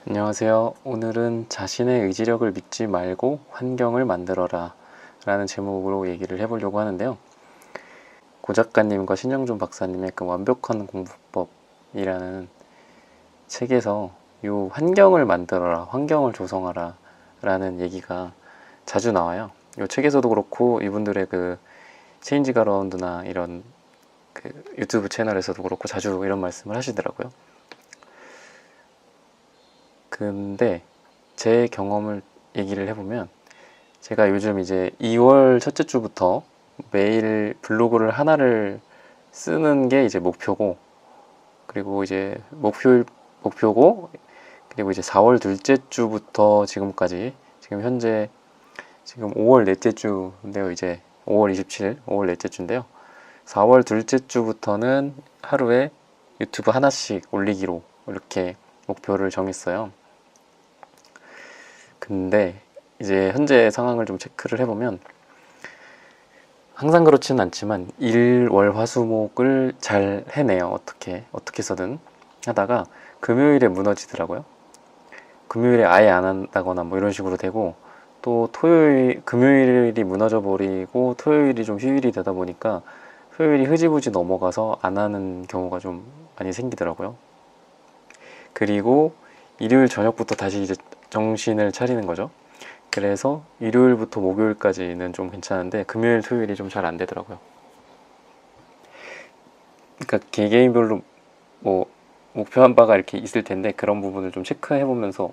안녕하세요. 오늘은 자신의 의지력을 믿지 말고 환경을 만들어라 라는 제목으로 얘기를 해보려고 하는데요. 고 작가님과 신영준 박사님의 그 완벽한 공부법이라는 책에서 이 환경을 만들어라, 환경을 조성하라 라는 얘기가 자주 나와요. 이 책에서도 그렇고 이분들의 그 체인지 가라운드나 이런 그 유튜브 채널에서도 그렇고 자주 이런 말씀을 하시더라고요. 근데 제 경험을 얘기를 해보면 제가 요즘 이제 2월 첫째 주부터 매일 블로그를 하나를 쓰는 게 이제 목표고, 그리고 이제 목표고, 그리고 이제 4월 둘째 주부터 지금까지, 지금 현재 지금 5월 넷째 주인데요. 이제 5월 27일 5월 넷째 주인데요. 4월 둘째 주부터는 하루에 유튜브 하나씩 올리기로 이렇게 목표를 정했어요. 근데 이제 현재 상황을 좀 체크를 해보면 항상 그렇지는 않지만 일, 월, 화, 수, 목을 잘 해내요. 어떻게 해서든 하다가 금요일에 무너지더라고요. 금요일에 아예 안 한다거나 뭐 이런 식으로 되고, 또 금요일이 무너져 버리고 토요일이 좀 휴일이 되다 보니까 토요일이 흐지부지 넘어가서 안 하는 경우가 좀 많이 생기더라고요. 그리고 일요일 저녁부터 다시 이제 정신을 차리는 거죠. 그래서 일요일부터 목요일까지는 좀 괜찮은데 금요일, 토요일이 좀 잘 안 되더라고요. 그러니까 개개인별로 뭐 목표한 바가 이렇게 있을 텐데 그런 부분을 좀 체크해 보면서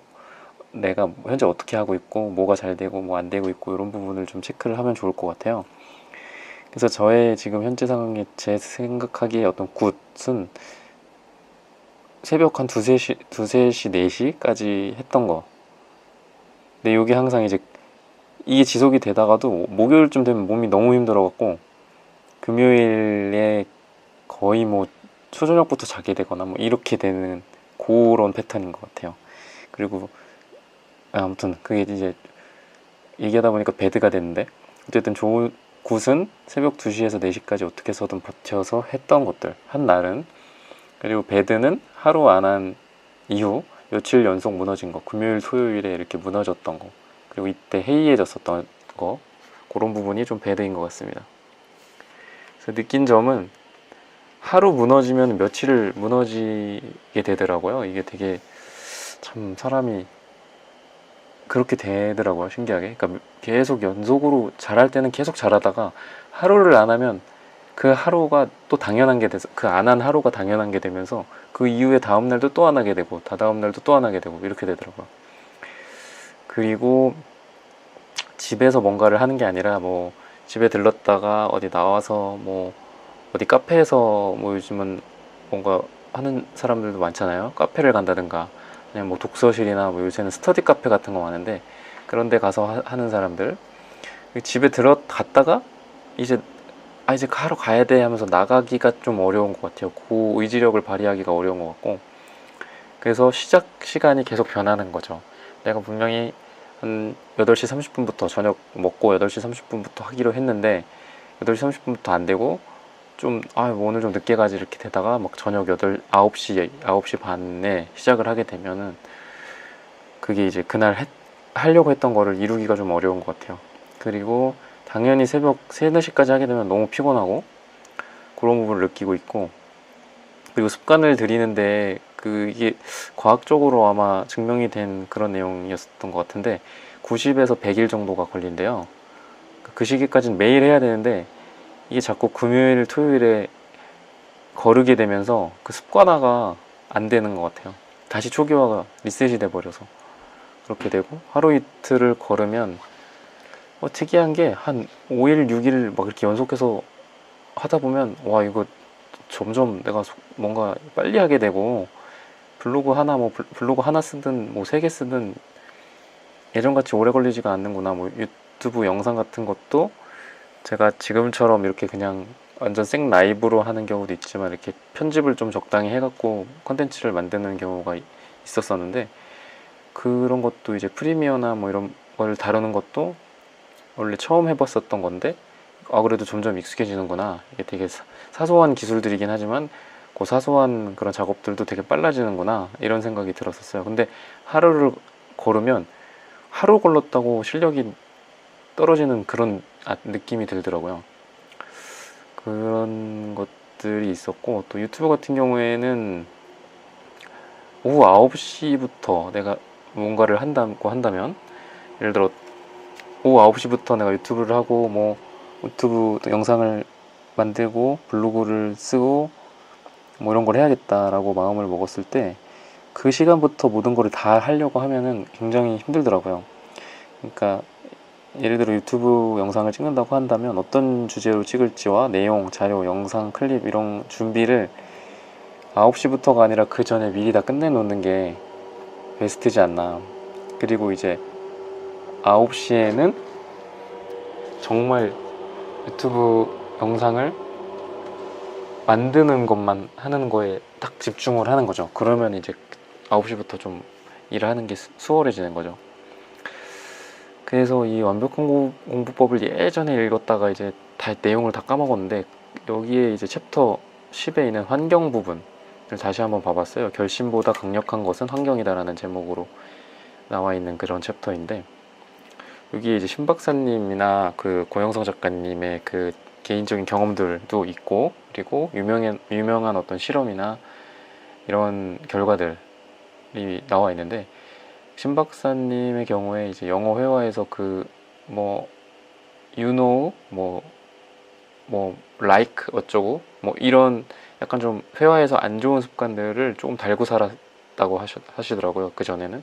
내가 현재 어떻게 하고 있고 뭐가 잘 되고 뭐 안 되고 있고 이런 부분을 좀 체크를 하면 좋을 것 같아요. 그래서 저의 지금 현재 상황에 제 생각하기에 어떤 굿은 새벽 한 두세 시, 4시까지 했던 거. 근데 이게 항상 이제 이게 지속이 되다가도 목요일쯤 되면 몸이 너무 힘들어갖고 금요일에 거의 뭐 초저녁부터 자게 되거나 뭐 이렇게 되는 그런 패턴인 것 같아요. 그리고 아무튼 그게 이제 얘기하다 보니까 배드가 됐는데, 어쨌든 좋은 굿은 새벽 2시에서 4시까지 어떻게 해서든 버텨서 했던 것들 한 날은, 그리고 배드는 하루 안 한 이후 며칠 연속 무너진 거, 금요일 토요일에 이렇게 무너졌던 거, 그리고 이때 해이해졌었던 거, 그런 부분이 좀 배드인 것 같습니다. 그래서 느낀 점은 하루 무너지면 며칠을 무너지게 되더라고요. 이게 되게 참 사람이 그렇게 되더라고요. 신기하게. 그러니까 계속 연속으로 잘할 때는 계속 잘하다가 하루를 안 하면 그 하루가 또 당연한 게 돼서, 그 안 한 하루가 당연한 게 되면서 그 이후에 다음 날도 또 안 하게 되고 다다음 날도 또 안 하게 되고 이렇게 되더라고요. 그리고 집에서 뭔가를 하는 게 아니라 뭐 집에 들렀다가 어디 나와서 뭐 어디 카페에서 뭐 요즘은 뭔가 하는 사람들도 많잖아요. 카페를 간다든가 그냥 뭐 독서실이나 뭐 요새는 스터디 카페 같은 거 많은데 그런 데 가서 하는 사람들, 집에 들어갔다가 이제 이제 하러 가야 돼 하면서 나가기가 좀 어려운 것 같아요. 그 의지력을 발휘하기가 어려운 것 같고, 그래서 시작 시간이 계속 변하는 거죠. 내가 분명히 한 8시 30분부터 저녁 먹고 8시 30분부터 하기로 했는데 8시 30분부터 안 되고 좀 뭐 오늘 좀 늦게 가지 이렇게 되다가 막 저녁 9시 반에 시작을 하게 되면은 그게 이제 그날 하려고 했던 거를 이루기가 좀 어려운 것 같아요. 그리고 당연히 새벽 3, 4시까지 하게 되면 너무 피곤하고 그런 부분을 느끼고 있고, 그리고 습관을 들이는데 이게 과학적으로 아마 증명이 된 그런 내용이었던 것 같은데 90에서 100일 정도가 걸린대요. 그 시기까지는 매일 해야 되는데 이게 자꾸 금요일, 토요일에 거르게 되면서 그 습관화가 안 되는 것 같아요. 다시 초기화가 리셋이 돼버려서 그렇게 되고, 하루 이틀을 걸으면 특이한 게 한 5일, 6일 막 이렇게 연속해서 하다 보면 와 이거 점점 내가 뭔가 빨리 하게 되고, 블로그 하나 쓰든 뭐 3개 쓰든 예전같이 오래 걸리지가 않는구나. 뭐 유튜브 영상 같은 것도 제가 지금처럼 이렇게 그냥 완전 생 라이브로 하는 경우도 있지만 이렇게 편집을 좀 적당히 해갖고 컨텐츠를 만드는 경우가 있었었는데, 그런 것도 이제 프리미어나 뭐 이런 걸 다루는 것도 원래 처음 해봤었던 건데 그래도 점점 익숙해지는구나. 이게 되게 사소한 기술들이긴 하지만 그 사소한 그런 작업들도 되게 빨라지는구나 이런 생각이 들었었어요. 근데 하루를 걸으면 하루 걸렀다고 실력이 떨어지는 그런 느낌이 들더라고요. 그런 것들이 있었고, 또 유튜브 같은 경우에는 오후 9시부터 내가 뭔가를 한다고 한다면, 예를 들어 오후 9시부터 내가 유튜브를 하고 뭐 유튜브 영상을 만들고 블로그를 쓰고 뭐 이런 걸 해야겠다라고 마음을 먹었을 때 그 시간부터 모든 걸 다 하려고 하면은 굉장히 힘들더라고요. 그러니까 예를 들어 유튜브 영상을 찍는다고 한다면 어떤 주제로 찍을지와 내용, 자료, 영상, 클립 이런 준비를 9시부터가 아니라 그 전에 미리 다 끝내놓는 게 베스트지 않나. 그리고 이제 9시에는 정말 유튜브 영상을 만드는 것만 하는 거에 딱 집중을 하는 거죠. 그러면 이제 9시부터 좀 일을 하는 게 수월해지는 거죠. 그래서 이 완벽한 공부법을 예전에 읽었다가 이제 다 내용을 다 까먹었는데, 여기에 이제 챕터 10에 있는 환경 부분을 다시 한번 봐봤어요. 결심보다 강력한 것은 환경이다라는 제목으로 나와 있는 그런 챕터인데, 여기에 이제 신 박사님이나 그 고영성 작가님의 그 개인적인 경험들도 있고, 그리고 유명한 어떤 실험이나 이런 결과들이 나와 있는데, 신 박사님의 경우에 이제 영어 회화에서 그 뭐 you know 뭐 like 어쩌고 뭐 이런 약간 좀 회화에서 안 좋은 습관들을 조금 달고 살았다고 하시더라고요. 그 전에는.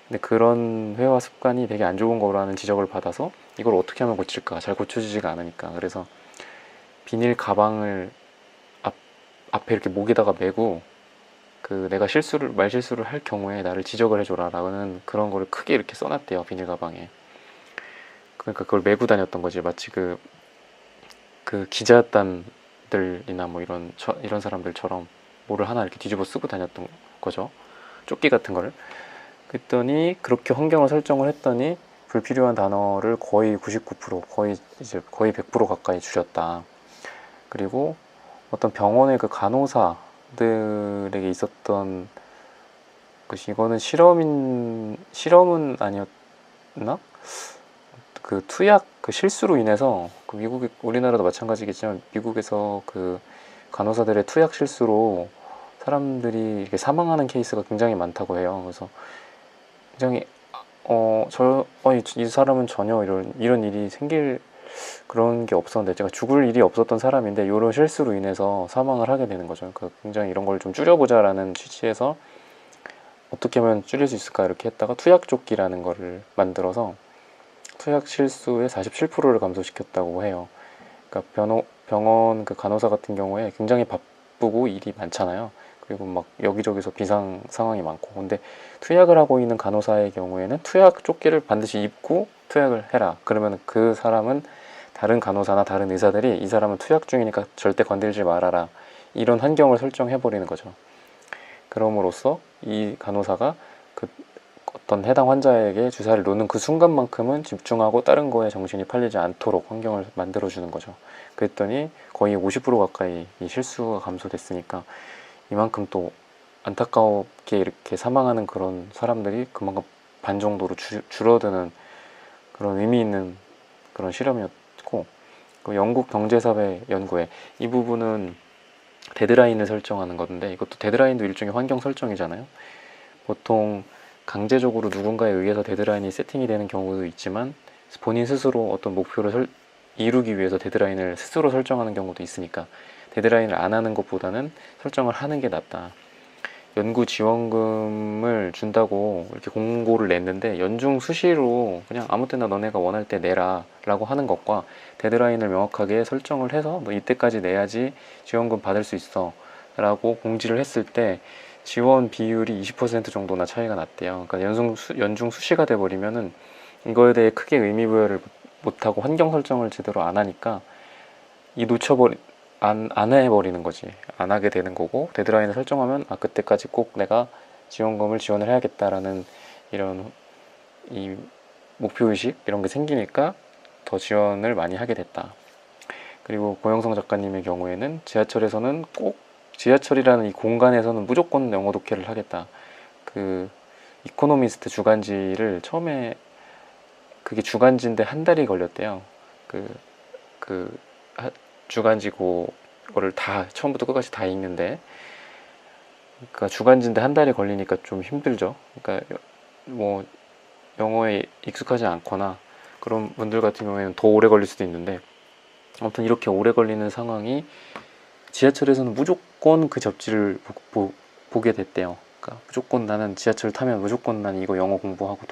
근데 그런 회화 습관이 되게 안 좋은 거라는 지적을 받아서 이걸 어떻게 하면 고칠까? 잘 고쳐지지가 않으니까. 그래서 비닐 가방을 앞에 이렇게 목에다가 메고, 그 내가 말실수를 할 경우에 나를 지적을 해줘라 라는 그런 거를 크게 이렇게 써놨대요, 비닐 가방에. 그러니까 그걸 메고 다녔던 거지. 마치 그 기자단들이나 뭐 이런 사람들처럼 뭐를 하나 이렇게 뒤집어 쓰고 다녔던 거죠. 조끼 같은 거를. 그랬더니 그렇게 환경을 설정을 했더니 불필요한 단어를 거의 99%, 거의 100% 가까이 줄였다. 그리고 어떤 병원의 그 간호사들에게 있었던 것이, 이거는 실험은 아니었나? 그 투약 그 실수로 인해서 그 우리나라도 마찬가지겠지만 미국에서 그 간호사들의 투약 실수로 사람들이 이렇게 사망하는 케이스가 굉장히 많다고 해요. 그래서 굉장히 이 사람은 전혀 이런 일이 생길 그런 게 없었는데, 제가 죽을 일이 없었던 사람인데 이런 실수로 인해서 사망을 하게 되는 거죠. 그러니까 굉장히 이런 걸 좀 줄여보자라는 취지에서 어떻게 하면 줄일 수 있을까 이렇게 했다가 투약조끼라는 거를 만들어서 투약 실수의 47%를 감소시켰다고 해요. 그러니까 병원 그 간호사 같은 경우에 굉장히 바쁘고 일이 많잖아요. 그리고 막 여기저기서 비상 상황이 많고, 근데 투약을 하고 있는 간호사의 경우에는 투약 조끼를 반드시 입고 투약을 해라. 그러면 그 사람은, 다른 간호사나 다른 의사들이 이 사람은 투약 중이니까 절대 건들지 말아라, 이런 환경을 설정해버리는 거죠. 그럼으로써 이 간호사가 그 어떤 해당 환자에게 주사를 놓는 그 순간만큼은 집중하고 다른 거에 정신이 팔리지 않도록 환경을 만들어주는 거죠. 그랬더니 거의 50% 가까이 이 실수가 감소됐으니까 이만큼 또 안타깝게 이렇게 사망하는 그런 사람들이 그만큼 반 정도로 줄어드는 그런 의미 있는 그런 실험이었고, 그 영국 경제사회 연구에 이 부분은 데드라인을 설정하는 건데, 이것도 데드라인도 일종의 환경 설정이잖아요. 보통 강제적으로 누군가에 의해서 데드라인이 세팅이 되는 경우도 있지만, 본인 스스로 어떤 목표를 이루기 위해서 데드라인을 스스로 설정하는 경우도 있으니까 데드라인을 안 하는 것보다는 설정을 하는 게 낫다. 연구 지원금을 준다고 이렇게 공고를 냈는데 연중 수시로 그냥 아무 때나 너네가 원할 때 내라 라고 하는 것과, 데드라인을 명확하게 설정을 해서 너 이때까지 내야지 지원금 받을 수 있어 라고 공지를 했을 때 지원 비율이 20% 정도나 차이가 났대요. 그러니까 연중 수시가 돼버리면은 이거에 대해 크게 의미부여를 못하고 환경 설정을 제대로 안 하니까 안 해버리는 거지. 안 하게 되는 거고, 데드라인을 설정하면 그때까지 꼭 내가 지원금을 지원을 해야겠다라는 이런 이 목표의식 이런 게 생기니까 더 지원을 많이 하게 됐다. 그리고 고영성 작가님의 경우에는 지하철에서는 꼭 지하철이라는 이 공간에서는 무조건 영어 독해를 하겠다. 그 이코노미스트 주간지를 처음에 그게 주간지인데 한 달이 걸렸대요. 그 주간지고 거를 다 처음부터 끝까지 다 읽는데, 그러니까 주간지인데 한 달이 걸리니까 좀 힘들죠. 그러니까 뭐 영어에 익숙하지 않거나 그런 분들 같은 경우에는 더 오래 걸릴 수도 있는데, 아무튼 이렇게 오래 걸리는 상황이 지하철에서는 무조건 그 접지를 보게 됐대요. 그러니까 무조건 나는 지하철 타면 무조건 난 이거 영어 공부하고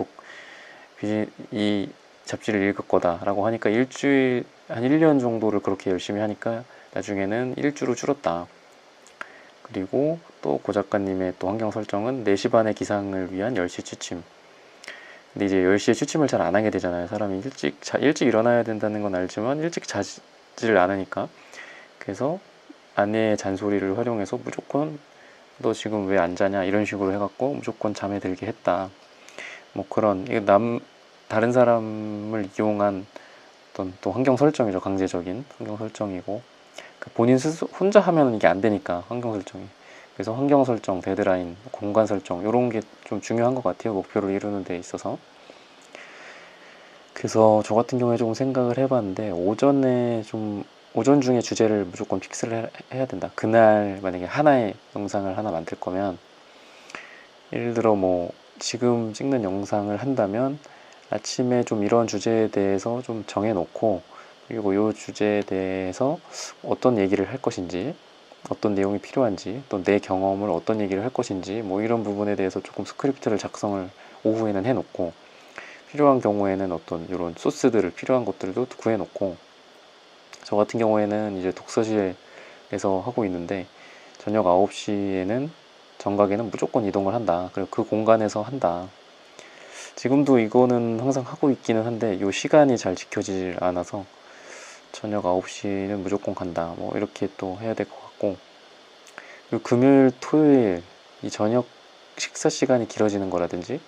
이 잡지를 읽을 거다라고 하니까 일주일 한 1년 정도를 그렇게 열심히 하니까 나중에는 일주로 줄었다. 그리고 또 고 작가님의 또 환경 설정은 4시 반의 기상을 위한 10시 취침. 근데 이제 10시에 취침을 잘 안 하게 되잖아요. 사람이 일찍 일어나야 된다는 건 알지만 일찍 자지를 않으니까. 그래서 아내의 잔소리를 활용해서 무조건 너 지금 왜 안 자냐 이런 식으로 해갖고 무조건 잠에 들게 했다. 뭐 그런 다른 사람을 이용한 어떤 또 환경 설정이죠. 강제적인 환경 설정이고, 본인 스스로 혼자 하면 이게 안 되니까 환경 설정이. 그래서 환경 설정, 데드라인, 공간 설정 이런 게 좀 중요한 것 같아요. 목표를 이루는 데 있어서. 그래서 저 같은 경우에 조금 생각을 해봤는데, 오전 중에 주제를 무조건 픽스를 해야 된다. 그날 만약에 하나의 영상을 하나 만들 거면, 예를 들어 뭐 지금 찍는 영상을 한다면 아침에 좀 이런 주제에 대해서 좀 정해놓고, 그리고 이 주제에 대해서 어떤 얘기를 할 것인지, 어떤 내용이 필요한지, 또 내 경험을 어떤 얘기를 할 것인지, 뭐 이런 부분에 대해서 조금 스크립트를 작성을 오후에는 해놓고, 필요한 경우에는 어떤 이런 소스들을 필요한 것들도 구해놓고, 저 같은 경우에는 이제 독서실에서 하고 있는데 저녁 9시에는 정각에는 무조건 이동을 한다. 그리고 그 공간에서 한다. 지금도 이거는 항상 하고 있기는 한데 이 시간이 잘 지켜지질 않아서 저녁 9시는 무조건 간다. 뭐 이렇게 또 해야 될 것 같고, 그리고 금요일, 토요일 이 저녁 식사 시간이 길어지는 거라든지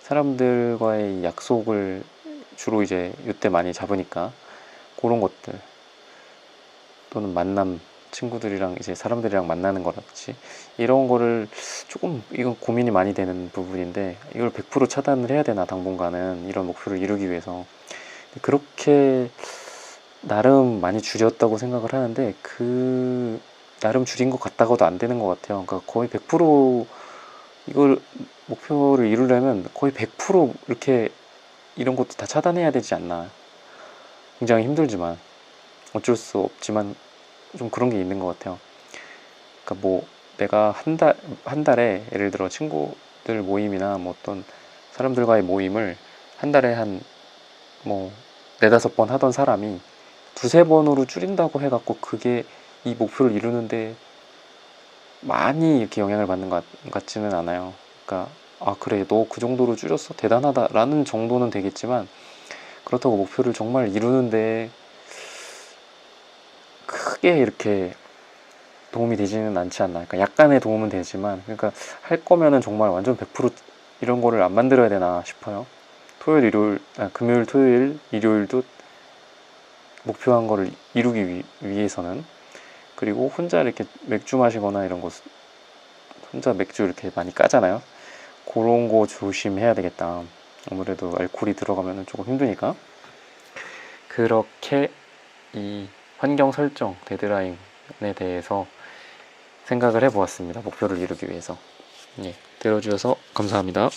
사람들과의 약속을 주로 이제 이때 많이 잡으니까 그런 것들, 또는 만남, 친구들이랑 이제 사람들이랑 만나는 거라든지 이런 거를 조금, 이건 고민이 많이 되는 부분인데, 이걸 100% 차단을 해야 되나 당분간은 이런 목표를 이루기 위해서. 그렇게 나름 많이 줄였다고 생각을 하는데 나름 줄인 것 같다고도 안 되는 것 같아요. 그러니까 거의 100% 이걸 목표를 이루려면 거의 100% 이렇게 이런 것도 다 차단해야 되지 않나. 굉장히 힘들지만 어쩔 수 없지만 좀 그런 게 있는 것 같아요. 그러니까 뭐 내가 한 달에 예를 들어 친구들 모임이나 뭐 어떤 사람들과의 모임을 한 달에 한 뭐 4-5번 하던 사람이 2-3번으로 줄인다고 해갖고 그게 이 목표를 이루는데 많이 이렇게 영향을 받는 것 같지는 않아요. 그러니까 아 그래 너 그 정도로 줄였어 대단하다 라는 정도는 되겠지만, 그렇다고 목표를 정말 이루는데 크게 이렇게 도움이 되지는 않지 않나. 그러니까 약간의 도움은 되지만, 그러니까 할 거면은 정말 완전 100% 이런 거를 안 만들어야 되나 싶어요. 금요일, 토요일, 일요일도 목표한 거를 이루기 위해서는. 그리고 혼자 이렇게 맥주 마시거나 이런 거, 혼자 맥주 이렇게 많이 까잖아요. 그런 거 조심해야 되겠다. 아무래도 알코올이 들어가면 조금 힘드니까. 그렇게 이 환경 설정, 데드라인에 대해서 생각을 해보았습니다. 목표를 이루기 위해서. 예, 들어주셔서 감사합니다.